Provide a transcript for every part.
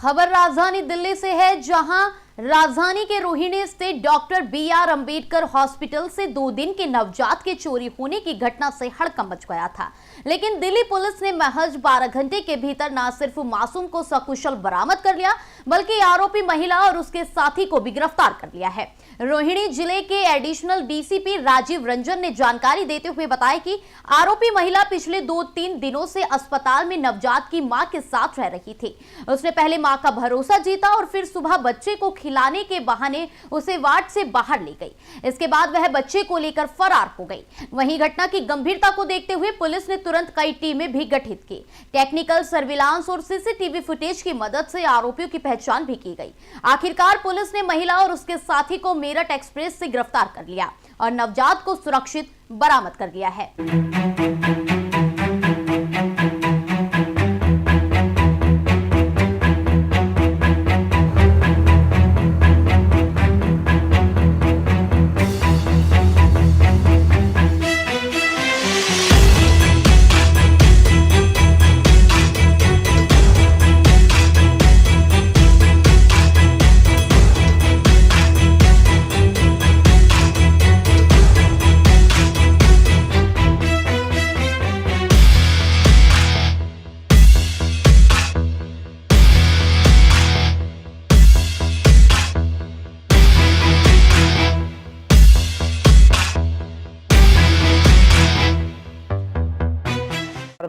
खबर राजधानी दिल्ली से है, जहां राजधानी के रोहिणी स्थित डॉक्टर बी.आर. अंबेडकर हॉस्पिटल से 2 दिन के नवजात के चोरी होने की घटना से हड़कंप मच गया था। लेकिन दिल्ली पुलिस ने महज 12 घंटे के भीतर न सिर्फ मासूम को सकुशल बरामद कर लिया, बल्कि आरोपी महिला और उसके साथी को भी गिरफ्तार कर लिया है। रोहिणी जिले के एडिशनल डीसीपी राजीव रंजन ने जानकारी देते हुए बताया कि आरोपी महिला पिछले 2-3 दिनों से अस्पताल में नवजात की मां के साथ रह रही थी। उसने पहले मां का भरोसा जीता और फिर सुबह बच्चे को खिलाने के बहाने उसे वार्ड से बाहर ले गई। इसके बाद वह बच्चे को लेकर फरार हो गई। वहीं घटना की गंभीरता को देखते हुए पुलिस ने तुरंत कई टीमें भी गठित की। टेक्निकल सर्विलांस और सीसीटीवी फुटेज की मदद से आरोपियों की पहचान भी की गई। आखिरकार पुलिस ने महिला और उसके साथी को मेरठ एक्सप्रेस से गिरफ्तार कर लिया और नवजात को सुरक्षित बरामद कर लिया है।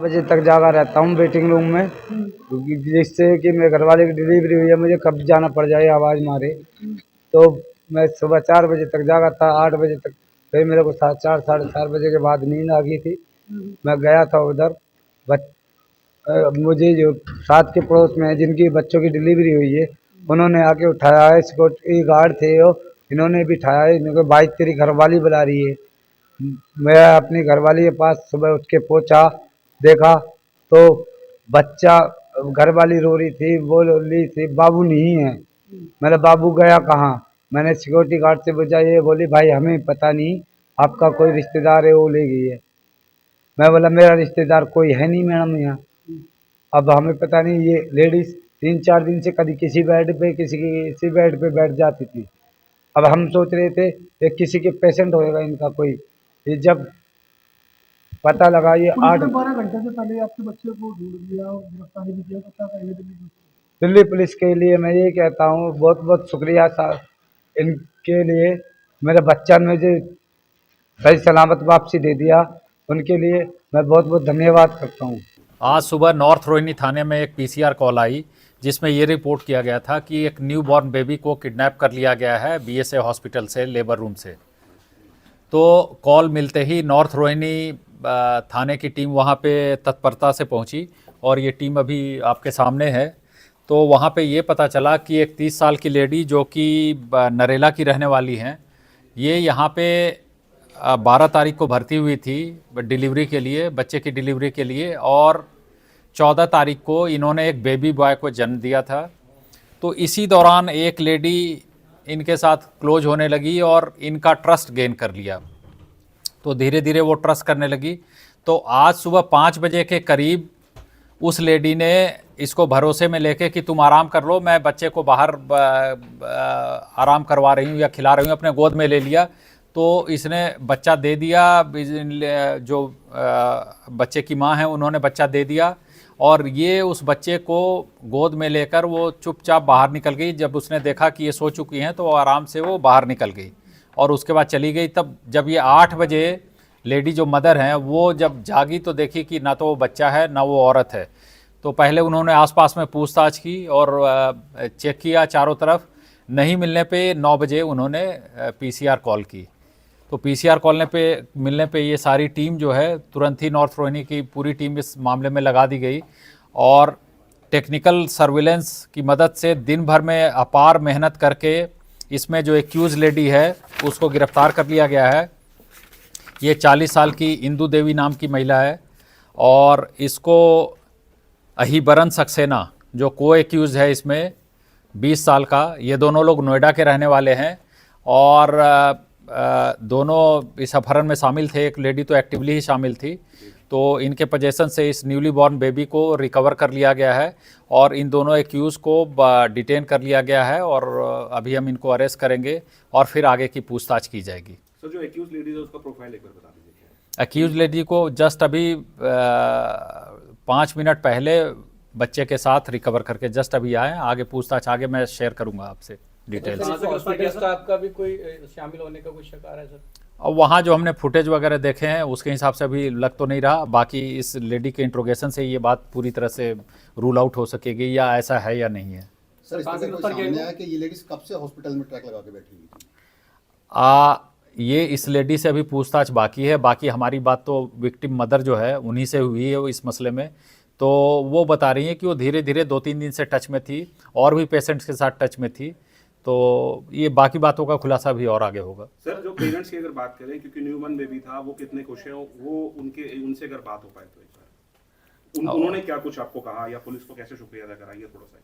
बजे तक जागा रहता हूँ वेटिंग रूम में, जिससे कि मेरे घरवाले की डिलीवरी हुई है, मुझे कब जाना पड़ जाए आवाज़ मारे। तो मैं सुबह 4 बजे तक जागा था, 8 बजे तक। फिर मेरे को 4 साढ़े 4 बजे के बाद नींद आ गई थी। मैं गया था उधर। मुझे जो साथ के पड़ोस में जिनकी बच्चों की डिलीवरी हुई है, उन्होंने आके उठाया है। सिक्योरिटी गार्ड थे वो, इन्होंने भी उठाया है। इन्होंने भाई तेरी घरवाली बुला रही है। मैं अपनी घरवाली के पास सुबह उठ के पहुँचा, देखा तो बच्चा, घरवाली रो रही थी, बोल रही थी बाबू नहीं है। मैंने बाबू गया कहाँ? मैंने सिक्योरिटी गार्ड से पूछा, ये बोली भाई हमें पता नहीं, आपका कोई रिश्तेदार है वो ले गई है। मैं बोला मेरा रिश्तेदार कोई है नहीं मैडम यहाँ। अब हमें पता नहीं, ये लेडीज 3-4 दिन से कभी किसी बेड पे किसी बेड पे बैठ जाती थी। अब हम सोच रहे थे ये किसी के पेशेंट होएगा इनका कोई। ये जब पता लगा ये 12 घंटे से पहले आपके बच्चे को ढूंढ लिया और गिरफ्तारी भी किया, तो क्या कहेंगे दिल्ली पुलिस के लिए मैं ये कहता हूँ बहुत बहुत शुक्रिया साहब इनके लिए। मेरे बच्चा ने मुझे सही सलामत वापसी दे दिया, उनके लिए मैं बहुत बहुत धन्यवाद करता हूँ। आज सुबह नॉर्थ रोहिणी थाने में एक पीसीआर कॉल आई, जिसमें ये रिपोर्ट किया गया था कि एक न्यू बॉर्न बेबी को किडनैप कर लिया गया है बीएसए हॉस्पिटल से, लेबर रूम से। तो कॉल मिलते ही नॉर्थ रोहिणी थाने की टीम वहाँ पे तत्परता से पहुँची और ये टीम अभी आपके सामने है। तो वहाँ पे ये पता चला कि एक 30 साल की लेडी जो कि नरेला की रहने वाली हैं, ये यहाँ पे 12 तारीख को भर्ती हुई थी डिलीवरी के लिए, बच्चे की डिलीवरी के लिए, और 14 तारीख को इन्होंने एक बेबी बॉय को जन्म दिया था। तो इसी दौरान एक लेडी इनके साथ क्लोज होने लगी और इनका ट्रस्ट गेन कर लिया। तो धीरे धीरे वो ट्रस्ट करने लगी। तो आज सुबह 5 बजे के करीब उस लेडी ने इसको भरोसे में लेके कि तुम आराम कर लो, मैं बच्चे को बाहर आराम करवा रही हूँ या खिला रही हूँ, अपने गोद में ले लिया। तो इसने बच्चा दे दिया, जो बच्चे की माँ है उन्होंने बच्चा दे दिया और ये उस बच्चे को गोद में लेकर वो चुपचाप बाहर निकल गई। जब उसने देखा कि ये सो चुकी हैं तो वो आराम से वो बाहर निकल गई और उसके बाद चली गई। तब जब ये 8 बजे लेडी जो मदर हैं वो जब जागी तो देखी कि ना तो वो बच्चा है ना वो औरत है। तो पहले उन्होंने आसपास में पूछताछ की और चेक किया चारों तरफ, नहीं मिलने पे 9 बजे उन्होंने पीसीआर कॉल की। तो पीसीआर मिलने पे ये सारी टीम जो है तुरंत ही नॉर्थ रोहिणी की पूरी टीम इस मामले में लगा दी गई और टेक्निकल सर्विलेंस की मदद से दिन भर में अपार मेहनत करके इसमें जो एक्यूज लेडी है उसको गिरफ्तार कर लिया गया है। ये 40 साल की इंदू देवी नाम की महिला है और इसको अहिबरन सक्सेना जो को एक्यूज है इसमें 20 साल का, ये दोनों लोग नोएडा के रहने वाले हैं और दोनों इस अपहरण में शामिल थे। एक लेडी तो एक्टिवली ही शामिल थी। तो इनके पोजेशन से इस न्यूली बॉर्न बेबी को रिकवर कर लिया गया है और इन दोनों एक्यूज को डिटेन कर लिया गया है और अभी हम इनको अरेस्ट करेंगे और फिर आगे की पूछताछ की जाएगी। सर जो एक्यूज लेडीज है उसका प्रोफाइल एक बार बता दीजिए। एक्यूज लेडी को जस्ट अभी 5 मिनट पहले बच्चे के साथ रिकवर करके जस्ट अभी आए। आगे पूछताछ आगे मैं शेयर करूंगा आपसे डिटेल्स। हॉस्पिटल स्टाफ का भी कोई शामिल होने का कोई शक आ रहा है सर? और वहाँ जो हमने फुटेज वगैरह देखे हैं उसके हिसाब से अभी लग तो नहीं रहा। बाकी इस लेडी के इंट्रोगेशन से ये बात पूरी तरह से रूल आउट हो सकेगी या ऐसा है या नहीं है। सर इसमें कोई सामने आया कि ये लेडीज कब से हॉस्पिटल में ट्रैक लगा के बैठी हुई थी? ये इस लेडी से अभी पूछताछ बाकी है। बाकी हमारी बात तो विक्टिम मदर जो है उन्हीं से हुई है इस मसले में। तो वो बता रही हैं कि वो धीरे धीरे 2-3 दिन से टच में थी और भी पेशेंट्स के साथ टच में थी। तो ये बाकी बातों का खुलासा भी और आगे होगा। सर जो पेरेंट्स की अगर बात करें, क्योंकि न्यूबॉर्न बेबी था, वो कितने खुश हैं, वो उनसे अगर बात हो पाए तो एक बार उन्होंने क्या कुछ आपको कहा या पुलिस को कैसे शुक्रिया अदा करा, ये थोड़ा सा।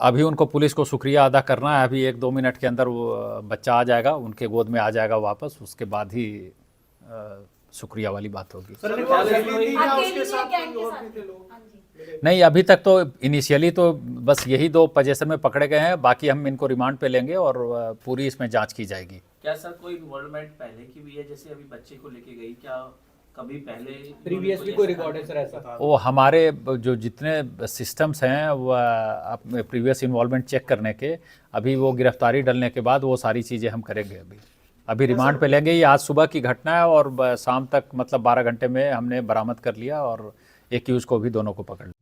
अभी उनको पुलिस को शुक्रिया अदा करना है। अभी 1-2 मिनट के अंदर वो बच्चा आ जाएगा, उनके गोद में आ जाएगा वापस, उसके बाद ही शुक्रिया वाली बात होगी। नहीं, अभी तक तो इनिशियली तो बस यही 2 पोजीशन में पकड़े गए हैं। बाकी हम इनको रिमांड पे लेंगे और पूरी इसमें जांच की जाएगी। क्या सर कोई इन्वॉल्वमेंट पहले की भी है? जैसे अभी बच्चे को लेके गई, क्या कभी पहले प्रीवियस भी कोई रिकॉर्ड है सर ऐसा? वो हमारे जो जितने सिस्टम्स हैं वो प्रीवियस इन्वॉल्वमेंट चेक करने के, अभी वो गिरफ्तारी डलने के बाद वो सारी चीज़ें हम करेंगे। अभी रिमांड पे लेंगे। ये आज सुबह की घटना है और शाम तक मतलब 12 घंटे में हमने बरामद कर लिया और एक्यूज को भी दोनों को पकड़ लिया।